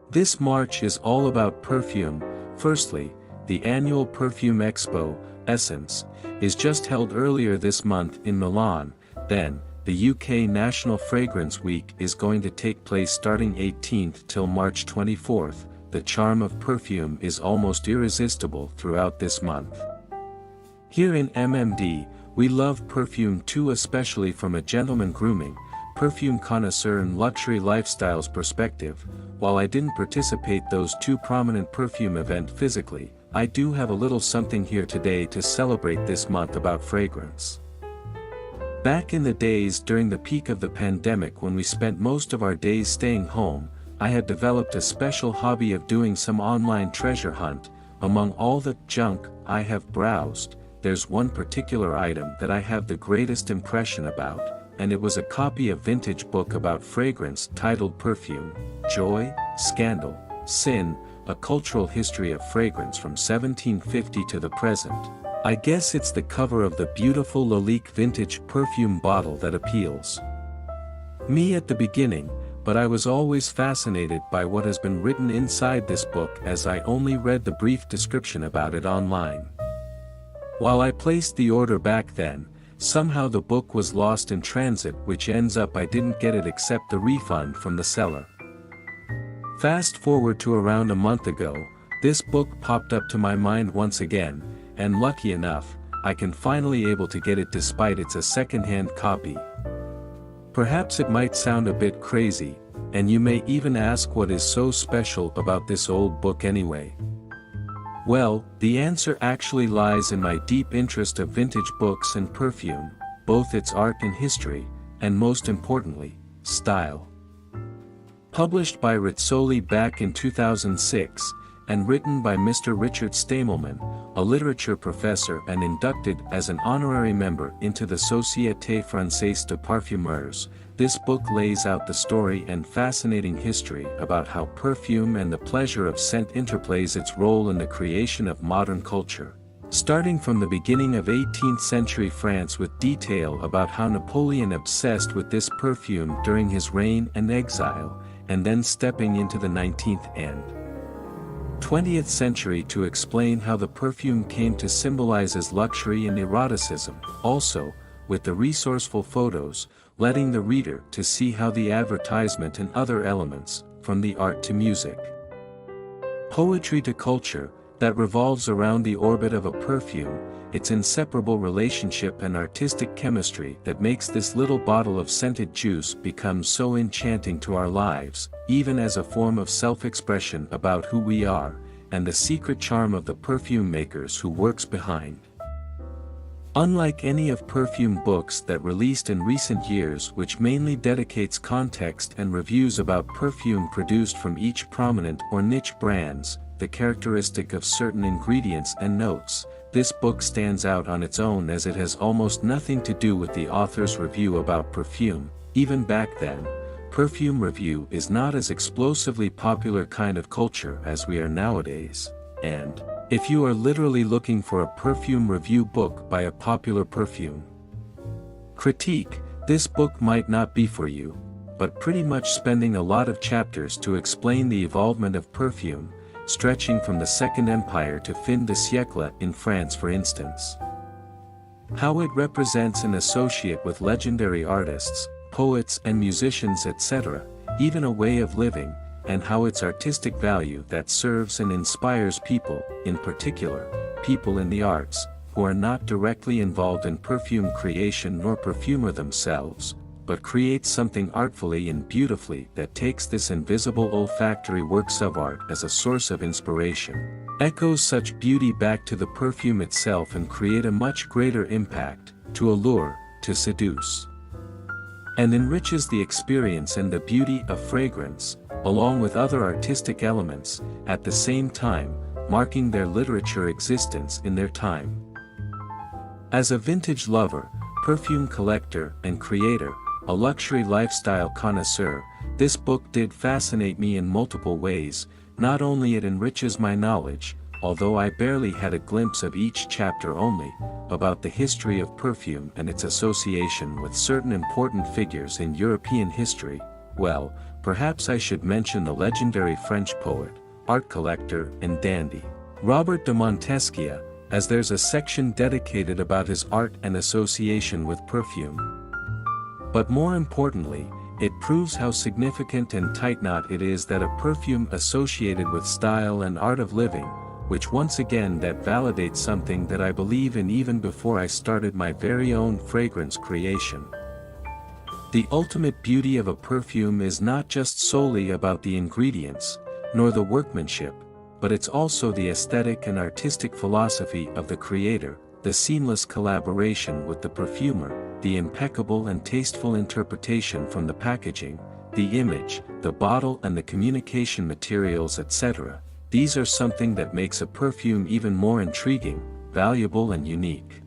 This March is all about perfume. Firstly, the annual Perfume Expo, Essence, is just held earlier this month in Milan. Then, the UK National Fragrance Week is going to take place starting 18th till March 24th. The charm of perfume is almost irresistible throughout this month. Here in MMD, we love perfume too, especially from a gentleman grooming, perfume connoisseur and luxury lifestyles perspective. While I didn't participate those two prominent perfume event physically, I do have a little something here today to celebrate this month about fragrance. Back in the days during the peak of the pandemic when we spent most of our days staying home, I had developed a special hobby of doing some online treasure hunt. Among all the junk I have browsed, there's one particular item that I have the greatest impression about, and it was a copy of vintage book about fragrance titled Perfume, Joy, Scandal, Sin, A Cultural History of Fragrance from 1750 to the present. I guess it's the cover of the beautiful Lalique vintage perfume bottle that appeals me at the beginning, but I was always fascinated by what has been written inside this book as I only read the brief description about it online. While I placed the order back then, somehow the book was lost in transit, which ends up I didn't get it except the refund from the seller. Fast forward to around a month ago, this book popped up to my mind once again, and lucky enough, I can finally able to get it despite it's a second-hand copy. Perhaps it might sound a bit crazy, and you may even ask what is so special about this old book anyway. Well, the answer actually lies in my deep interest of vintage books and perfume, both its art and history, and most importantly, style. Published by Rizzoli back in 2006, and written by Mr. Richard Stamelman, a literature professor and inducted as an honorary member into the Société Française de Parfumeurs, this book lays out the story and fascinating history about how perfume and the pleasure of scent interplays its role in the creation of modern culture. Starting from the beginning of 18th century France with detail about how Napoleon obsessed with this perfume during his reign and exile, and then stepping into the 19th and 20th century to explain how the perfume came to symbolize as luxury and eroticism, also, with the resourceful photos, letting the reader to see how the advertisement and other elements, from the art to music, poetry to culture, that revolves around the orbit of a perfume, its inseparable relationship and artistic chemistry that makes this little bottle of scented juice become so enchanting to our lives, even as a form of self-expression about who we are, and the secret charm of the perfume makers who works behind. Unlike any of perfume books that released in recent years which mainly dedicates context and reviews about perfume produced from each prominent or niche brands, the characteristic of certain ingredients and notes, this book stands out on its own as it has almost nothing to do with the author's review about perfume. Even back then, perfume review is not as explosively popular kind of culture as we are nowadays, and if you are literally looking for a perfume review book by a popular perfume critique, this book might not be for you, but pretty much spending a lot of chapters to explain the evolvement of perfume, stretching from the Second Empire to fin de siècle in France for instance. How it represents an associate with legendary artists, poets and musicians etc., even a way of living, and how its artistic value that serves and inspires people, in particular, people in the arts, who are not directly involved in perfume creation nor perfumer themselves, but create something artfully and beautifully that takes this invisible olfactory works of art as a source of inspiration, echoes such beauty back to the perfume itself and create a much greater impact, to allure, to seduce, and enriches the experience and the beauty of fragrance, along with other artistic elements, at the same time, marking their literature existence in their time. As a vintage lover, perfume collector and creator, a luxury lifestyle connoisseur, this book did fascinate me in multiple ways. Not only it enriches my knowledge, although I barely had a glimpse of each chapter only, about the history of perfume and its association with certain important figures in European history. Well, perhaps I should mention the legendary French poet, art collector and dandy, Robert de Montesquieu, as there's a section dedicated about his art and association with perfume. But more importantly, it proves how significant and tight-knot it is that a perfume associated with style and art of living, which once again that validates something that I believe in even before I started my very own fragrance creation. The ultimate beauty of a perfume is not just solely about the ingredients, nor the workmanship, but it's also the aesthetic and artistic philosophy of the creator, the seamless collaboration with the perfumer, the impeccable and tasteful interpretation from the packaging, the image, the bottle and the communication materials, etc. These are something that makes a perfume even more intriguing, valuable and unique.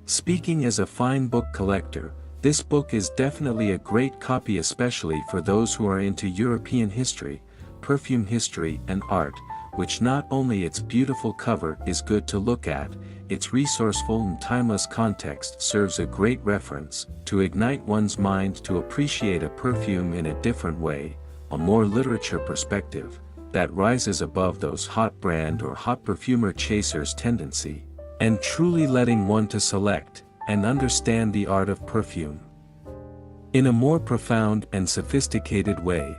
Speaking as a fine book collector, this book is definitely a great copy, especially for those who are into European history, perfume history and art, which not only its beautiful cover is good to look at, its resourceful and timeless context serves a great reference, to ignite one's mind to appreciate a perfume in a different way, a more literature perspective, that rises above those hot brand or hot perfumer chasers' tendency, and truly letting one to select, and understand the art of perfume in a more profound and sophisticated way.